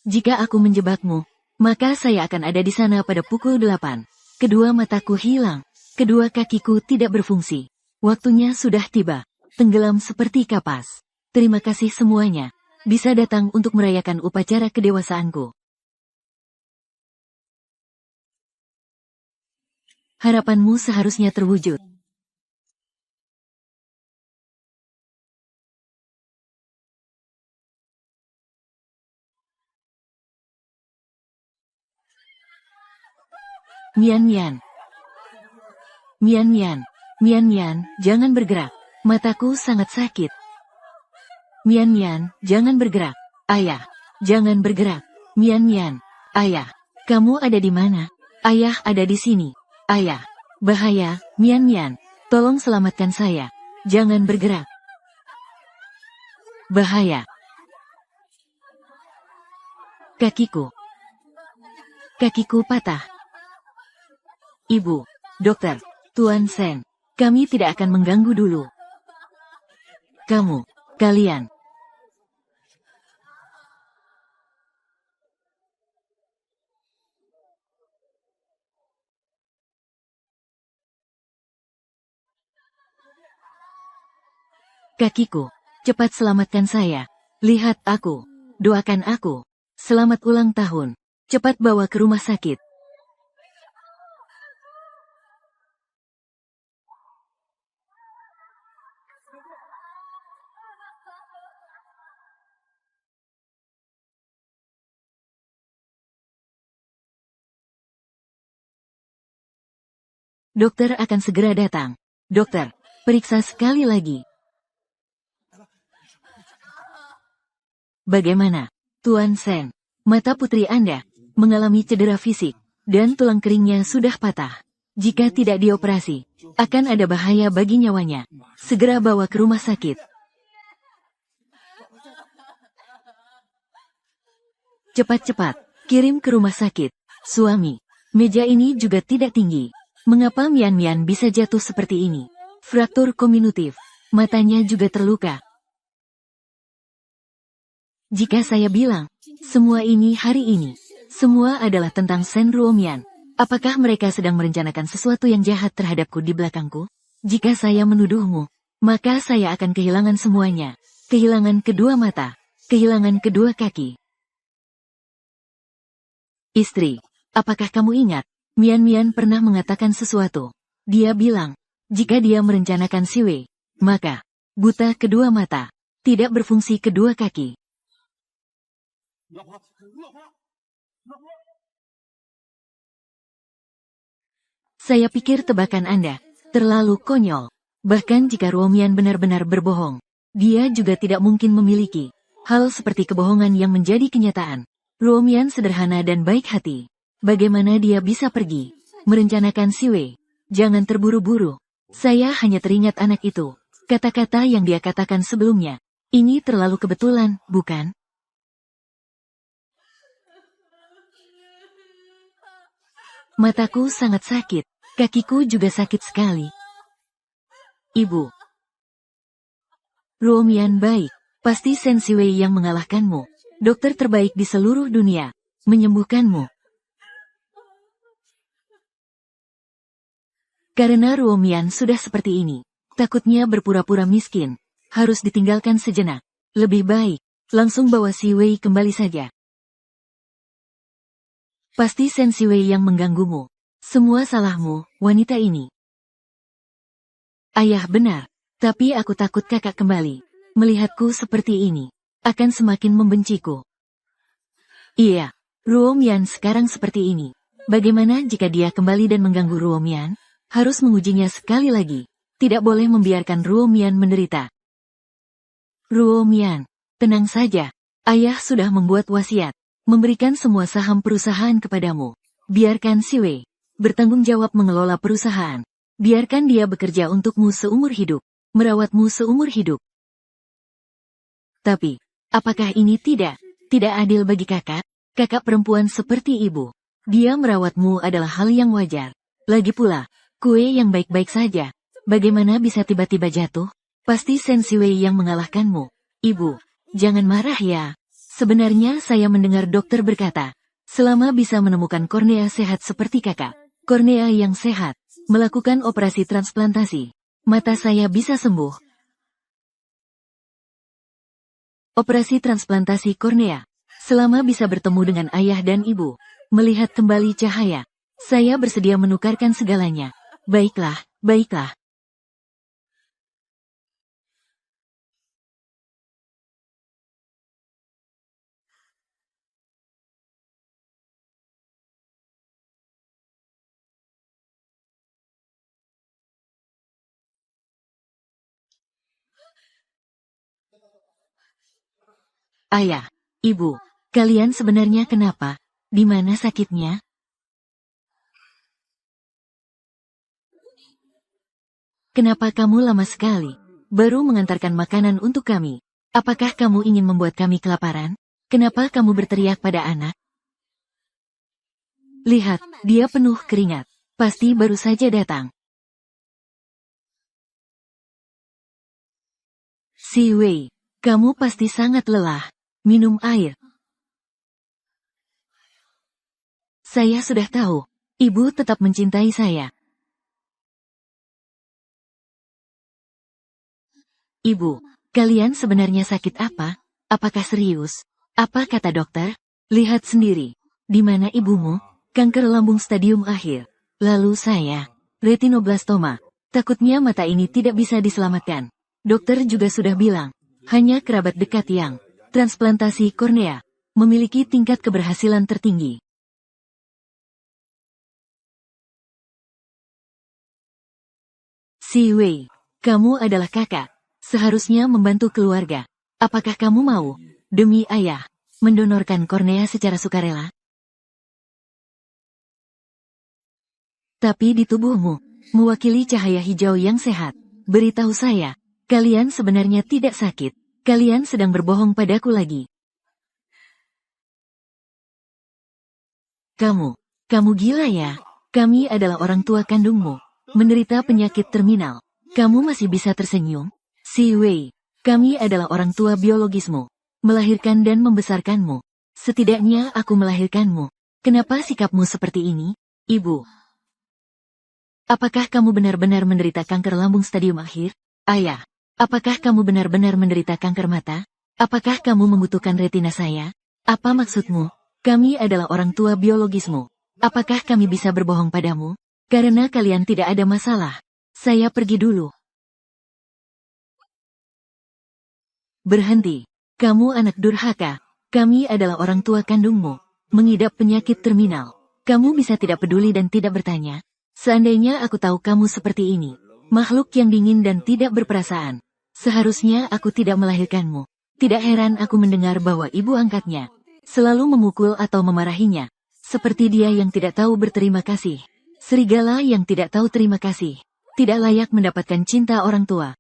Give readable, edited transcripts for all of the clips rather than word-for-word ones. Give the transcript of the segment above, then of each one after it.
Jika aku menjebakmu, maka saya akan ada di sana pada pukul 8. Kedua mataku hilang. Kedua kakiku tidak berfungsi. Waktunya sudah tiba. Tenggelam seperti kapas. Terima kasih semuanya. Bisa datang untuk merayakan upacara kedewasaanku. Harapanmu seharusnya terwujud. Mian Mian. Mian Mian. Mian Mian, jangan bergerak. Mataku sangat sakit. Mian Mian, jangan bergerak. Ayah, jangan bergerak. Mian Mian. Ayah, kamu ada di mana? Ayah ada di sini. Ayah, bahaya. Mian Mian, tolong selamatkan saya. Jangan bergerak. Bahaya. Kakiku. Kakiku patah. Ibu, dokter, Tuan Sen, kami tidak akan mengganggu dulu. Kalian. Kakiku, cepat selamatkan saya. Lihat aku. Doakan aku. Selamat ulang tahun. Cepat bawa ke rumah sakit. Dokter akan segera datang. Dokter, periksa sekali lagi. Bagaimana, Tuan Sen? Mata putri Anda mengalami cedera fisik, dan tulang keringnya sudah patah. Jika tidak dioperasi, akan ada bahaya bagi nyawanya. Segera bawa ke rumah sakit. Cepat-cepat, kirim ke rumah sakit. Suami, meja ini juga tidak tinggi. Mengapa Mian Mian bisa jatuh seperti ini? Fraktur kognitif. Matanya juga terluka. Jika saya bilang, semua ini hari ini, semua adalah tentang Sen Ruomian. Apakah mereka sedang merencanakan sesuatu yang jahat terhadapku di belakangku? Jika saya menuduhmu, maka saya akan kehilangan semuanya. Kehilangan kedua mata, kehilangan kedua kaki. Istri, apakah kamu ingat? Mian Mian pernah mengatakan sesuatu. Dia bilang, jika dia merencanakan Siwei, maka buta kedua mata, tidak berfungsi kedua kaki. Saya pikir tebakan Anda terlalu konyol. Bahkan jika Ruomian benar-benar berbohong, dia juga tidak mungkin memiliki hal seperti kebohongan yang menjadi kenyataan. Ruomian sederhana dan baik hati. Bagaimana dia bisa pergi merencanakan Siwei? Jangan terburu-buru. Saya hanya teringat anak itu. Kata-kata yang dia katakan sebelumnya. Ini terlalu kebetulan, bukan? Mataku sangat sakit. Kakiku juga sakit sekali. Ibu. Ruomian baik. Pasti Sen Siwei yang mengalahkanmu. Dokter terbaik di seluruh dunia. Menyembuhkanmu. Karena Ruomian sudah seperti ini. Takutnya berpura-pura miskin. Harus ditinggalkan sejenak. Lebih baik. Langsung bawa Siwei kembali saja. Pasti Sen Siwei yang mengganggumu. Semua salahmu, wanita ini. Ayah benar. Tapi aku takut kakak kembali. Melihatku seperti ini. Akan semakin membenciku. Iya. Ruomian sekarang seperti ini. Bagaimana jika dia kembali dan mengganggu Ruomian? Harus mengujinya sekali lagi. Tidak boleh membiarkan Ruomian menderita. Ruomian, tenang saja. Ayah sudah membuat wasiat. Memberikan semua saham perusahaan kepadamu. Biarkan Siwei bertanggung jawab mengelola perusahaan. Biarkan dia bekerja untukmu seumur hidup. Merawatmu seumur hidup. Tapi, apakah ini tidak adil bagi kakak? Kakak perempuan seperti ibu. Dia merawatmu adalah hal yang wajar. Lagi pula, kue yang baik-baik saja. Bagaimana bisa tiba-tiba jatuh? Pasti Sen Siwei yang mengalahkanmu. Ibu, jangan marah ya. Sebenarnya saya mendengar dokter berkata, selama bisa menemukan kornea sehat seperti kakak, kornea yang sehat, melakukan operasi transplantasi, mata saya bisa sembuh. Operasi transplantasi kornea. Selama bisa bertemu dengan ayah dan ibu, melihat kembali cahaya, saya bersedia menukarkan segalanya. Baiklah, baiklah. Ayah, ibu, kalian sebenarnya kenapa? Di mana sakitnya? Kenapa kamu lama sekali? Baru mengantarkan makanan untuk kami. Apakah kamu ingin membuat kami kelaparan? Kenapa kamu berteriak pada anak? Lihat, dia penuh keringat. Pasti baru saja datang. Si Wei, kamu pasti sangat lelah. Minum air. Saya sudah tahu. Ibu tetap mencintai saya. Ibu, kalian sebenarnya sakit apa? Apakah serius? Apa kata dokter? Lihat sendiri. Di mana ibumu? Kanker lambung stadium akhir. Lalu saya, retinoblastoma. Takutnya mata ini tidak bisa diselamatkan. Dokter juga sudah bilang, hanya kerabat dekat yang transplantasi kornea memiliki tingkat keberhasilan tertinggi. Si Wei, kamu adalah kakak. Seharusnya membantu keluarga. Apakah kamu mau, demi ayah, mendonorkan kornea secara sukarela? Tapi di tubuhmu, mewakili cahaya hijau yang sehat. Beritahu saya, kalian sebenarnya tidak sakit. Kalian sedang berbohong padaku lagi. Kamu gila ya? Kami adalah orang tua kandungmu. Menderita penyakit terminal. Kamu masih bisa tersenyum? Si Wei, kami adalah orang tua biologismu. Melahirkan dan membesarkanmu. Setidaknya aku melahirkanmu. Kenapa sikapmu seperti ini, Ibu? Apakah kamu benar-benar menderita kanker lambung stadium akhir? Ayah, apakah kamu benar-benar menderita kanker mata? Apakah kamu membutuhkan retina saya? Apa maksudmu? Kami adalah orang tua biologismu. Apakah kami bisa berbohong padamu? Karena kalian tidak ada masalah. Saya pergi dulu. Berhenti. Kamu anak durhaka. Kami adalah orang tua kandungmu. Mengidap penyakit terminal. Kamu bisa tidak peduli dan tidak bertanya. Seandainya aku tahu kamu seperti ini, makhluk yang dingin dan tidak berperasaan, seharusnya aku tidak melahirkanmu. Tidak heran aku mendengar bahwa ibu angkatnya selalu memukul atau memarahinya, seperti dia yang tidak tahu berterima kasih. Serigala yang tidak tahu terima kasih, tidak layak mendapatkan cinta orang tua.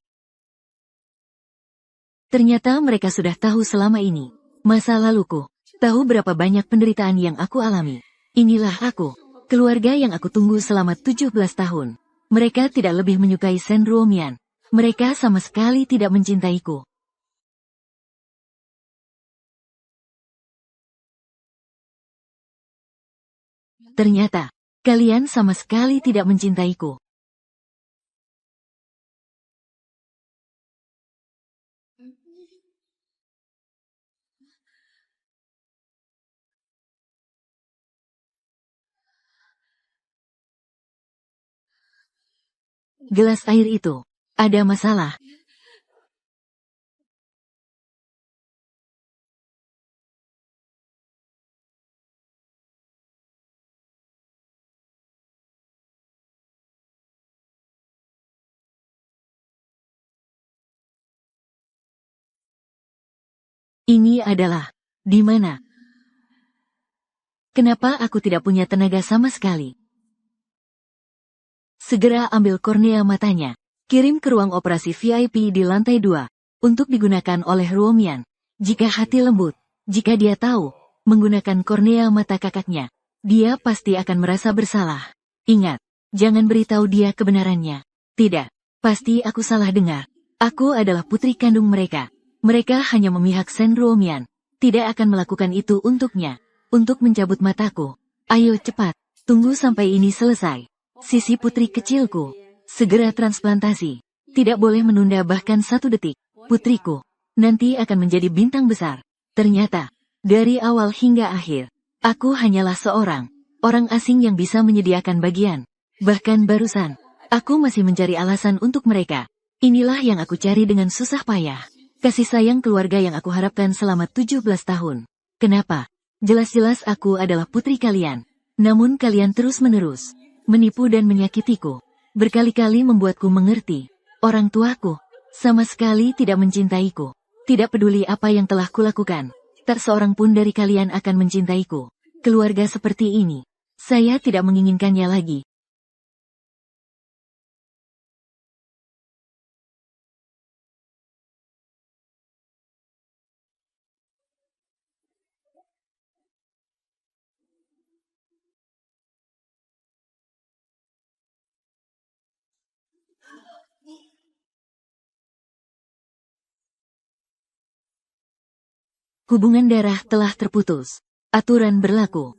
Ternyata mereka sudah tahu selama ini, masa laluku, tahu berapa banyak penderitaan yang aku alami. Inilah aku. Keluarga yang aku tunggu selama 17 tahun. Mereka tidak lebih menyukai Shen Ruomian. Mereka sama sekali tidak mencintaiku. Ternyata, kalian sama sekali tidak mencintaiku. Gelas air itu, ada masalah. Ini adalah, di mana? Kenapa aku tidak punya tenaga sama sekali? Segera ambil kornea matanya. Kirim ke ruang operasi VIP di lantai 2, untuk digunakan oleh Ruomian. Jika hati lembut, jika dia tahu, menggunakan kornea mata kakaknya, dia pasti akan merasa bersalah. Ingat, jangan beritahu dia kebenarannya. Tidak, pasti aku salah dengar. Aku adalah putri kandung mereka. Mereka hanya memihak Shen Ruomian. tidak akan melakukan itu untuknya. Untuk mencabut mataku. Ayo cepat, tunggu sampai ini selesai. Sisi putri kecilku. Segera transplantasi. Tidak boleh menunda bahkan 1 detik. Putriku, nanti akan menjadi bintang besar. Ternyata, dari awal hingga akhir, aku hanyalah seorang orang asing yang bisa menyediakan bagian. Bahkan barusan, aku masih mencari alasan untuk mereka. Inilah yang aku cari dengan susah payah. Kasih sayang keluarga yang aku harapkan selama 17 tahun. Kenapa? Jelas-jelas aku adalah putri kalian. Namun kalian terus-menerus menipu dan menyakitiku. Berkali-kali membuatku mengerti. Orang tuaku sama sekali tidak mencintaiku. Tidak peduli apa yang telah kulakukan. Tak seorang pun dari kalian akan mencintaiku. Keluarga seperti ini, saya tidak menginginkannya lagi. Hubungan darah telah terputus. Aturan berlaku.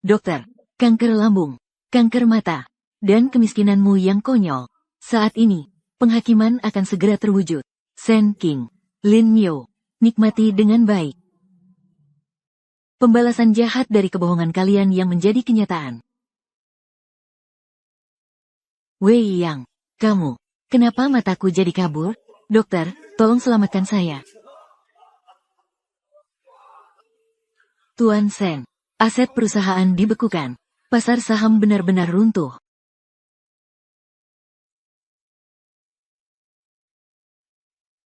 Dokter, kanker lambung, kanker mata, dan kemiskinanmu yang konyol. Saat ini, penghakiman akan segera terwujud. Sen King, Lin Myo, nikmati dengan baik. Pembalasan jahat dari kebohongan kalian yang menjadi kenyataan. Wei Yang, kamu, kenapa mataku jadi kabur? Dokter, tolong selamatkan saya. Tuan Sen, aset perusahaan dibekukan. Pasar saham benar-benar runtuh.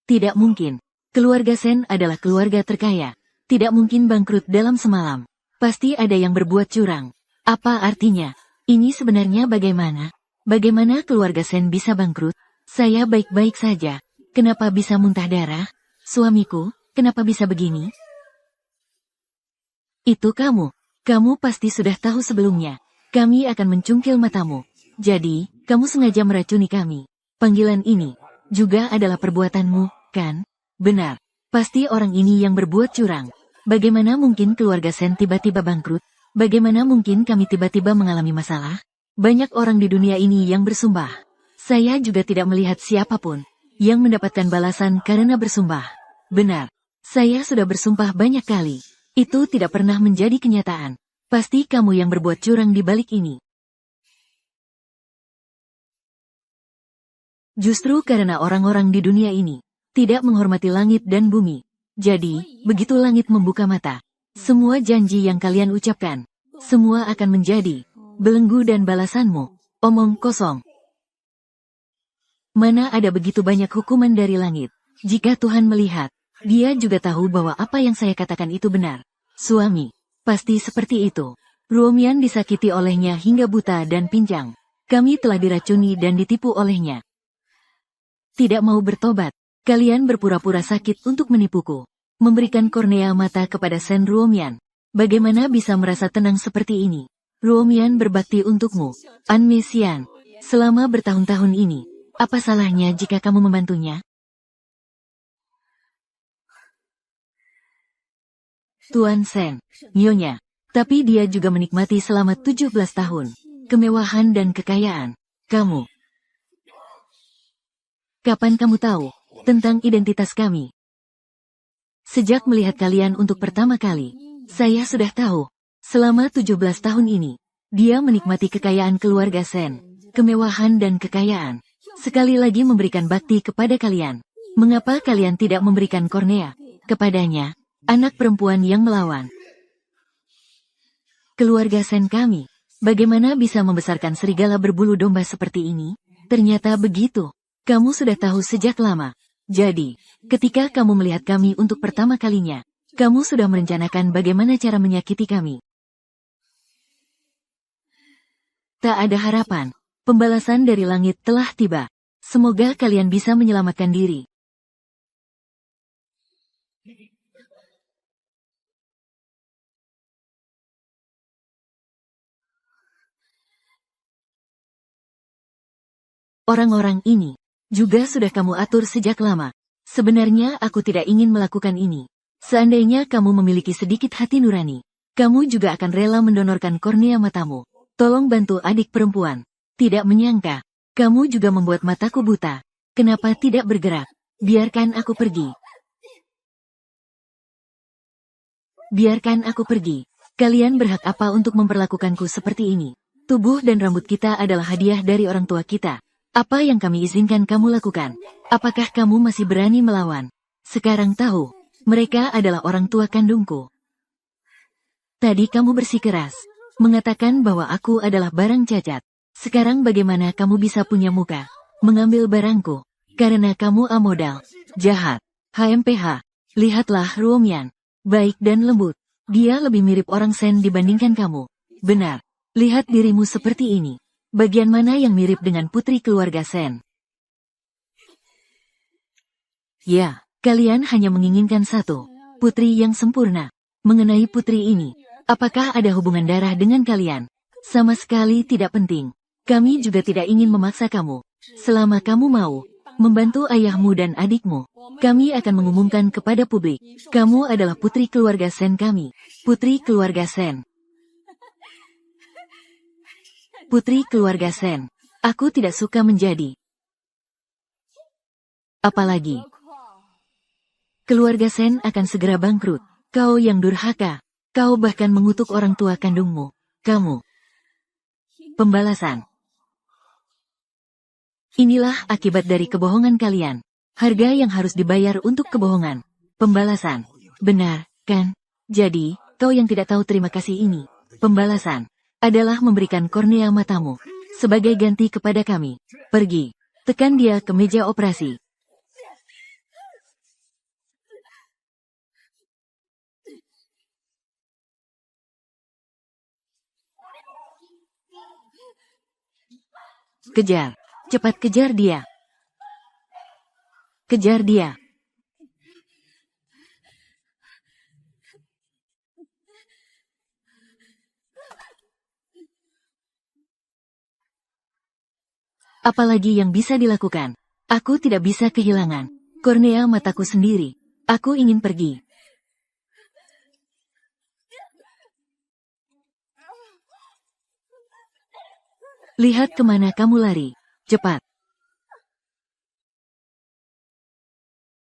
Tidak mungkin. Keluarga Sen adalah keluarga terkaya. Tidak mungkin bangkrut dalam semalam. Pasti ada yang berbuat curang. Apa artinya? Ini sebenarnya bagaimana? Bagaimana keluarga Sen bisa bangkrut? Saya baik-baik saja. Kenapa bisa muntah darah? Suamiku, kenapa bisa begini? Itu kamu. Kamu pasti sudah tahu sebelumnya. Kami akan mencungkil matamu. Jadi, kamu sengaja meracuni kami. Panggilan ini juga adalah perbuatanmu, kan? Benar. Pasti orang ini yang berbuat curang. Bagaimana mungkin keluarga Sen tiba-tiba bangkrut? Bagaimana mungkin kami tiba-tiba mengalami masalah? Banyak orang di dunia ini yang bersumpah. Saya juga tidak melihat siapapun yang mendapatkan balasan karena bersumpah. Benar. Saya sudah bersumpah banyak kali. Itu tidak pernah menjadi kenyataan. Pasti kamu yang berbuat curang di balik ini. Justru karena orang-orang di dunia ini tidak menghormati langit dan bumi. Jadi, begitu langit membuka mata, semua janji yang kalian ucapkan, semua akan menjadi belenggu dan balasanmu. Omong kosong. Mana ada begitu banyak hukuman dari langit. Jika Tuhan melihat, Dia juga tahu bahwa apa yang saya katakan itu benar. Suami, pasti seperti itu. Ruomian disakiti olehnya hingga buta dan pincang. Kami telah diracuni dan ditipu olehnya. Tidak mau bertobat. Kalian berpura-pura sakit untuk menipuku. Memberikan kornea mata kepada Sen Ruomian. Bagaimana bisa merasa tenang seperti ini? Ruomian berbakti untukmu, An Mesian. Selama bertahun-tahun ini, apa salahnya jika kamu membantunya? Tuan Sen, Nyonya. Tapi dia juga menikmati selama 17 tahun. Kemewahan dan kekayaan. Kamu. Kapan kamu tahu tentang identitas kami? Sejak melihat kalian untuk pertama kali, saya sudah tahu. Selama 17 tahun ini, dia menikmati kekayaan keluarga Sen. Kemewahan dan kekayaan. Sekali lagi memberikan bakti kepada kalian. Mengapa kalian tidak memberikan kornea kepadanya? Anak perempuan yang melawan. Keluarga Sen kami. Bagaimana bisa membesarkan serigala berbulu domba seperti ini? Ternyata begitu. Kamu sudah tahu sejak lama. Jadi, ketika kamu melihat kami untuk pertama kalinya, kamu sudah merencanakan bagaimana cara menyakiti kami. Tak ada harapan. Pembalasan dari langit telah tiba. Semoga kalian bisa menyelamatkan diri. Orang-orang ini juga sudah kamu atur sejak lama. Sebenarnya aku tidak ingin melakukan ini. Seandainya kamu memiliki sedikit hati nurani, kamu juga akan rela mendonorkan kornea matamu. Tolong bantu adik perempuan. Tidak menyangka, kamu juga membuat mataku buta. Kenapa tidak bergerak? Biarkan aku pergi. Biarkan aku pergi. Kalian berhak apa untuk memperlakukanku seperti ini? Tubuh dan rambut kita adalah hadiah dari orang tua kita. Apa yang kami izinkan kamu lakukan? Apakah kamu masih berani melawan? Sekarang tahu, mereka adalah orang tua kandungku. Tadi kamu bersikeras, mengatakan bahwa aku adalah barang cacat. Sekarang bagaimana kamu bisa punya muka mengambil barangku? Karena kamu amodal, jahat, HMPH. Lihatlah Ruomian, baik dan lembut. Dia lebih mirip orang Sen dibandingkan kamu. Benar, lihat dirimu seperti ini. Bagian mana yang mirip dengan putri keluarga Sen? Ya, kalian hanya menginginkan satu, putri yang sempurna. Mengenai putri ini, apakah ada hubungan darah dengan kalian? Sama sekali tidak penting. Kami juga tidak ingin memaksa kamu. Selama kamu mau membantu ayahmu dan adikmu, kami akan mengumumkan kepada publik. Kamu adalah putri keluarga Sen kami. Putri keluarga Sen. Putri keluarga Sen. Aku tidak suka menjadi. Apalagi, keluarga Sen akan segera bangkrut. Kau yang durhaka. Kau bahkan mengutuk orang tua kandungmu. Kamu. Pembalasan. Inilah akibat dari kebohongan kalian. Harga yang harus dibayar untuk kebohongan. Pembalasan. Benar, kan? Jadi, kau yang tidak tahu terima kasih ini. Pembalasan. Adalah memberikan kornea matamu. Sebagai ganti kepada kami. Pergi. Tekan dia ke meja operasi. Kejar. Cepat kejar dia. Kejar dia. Apalagi yang bisa dilakukan? Aku tidak bisa kehilangan kornea mataku sendiri. Aku ingin pergi. Lihat kemana kamu lari. Cepat.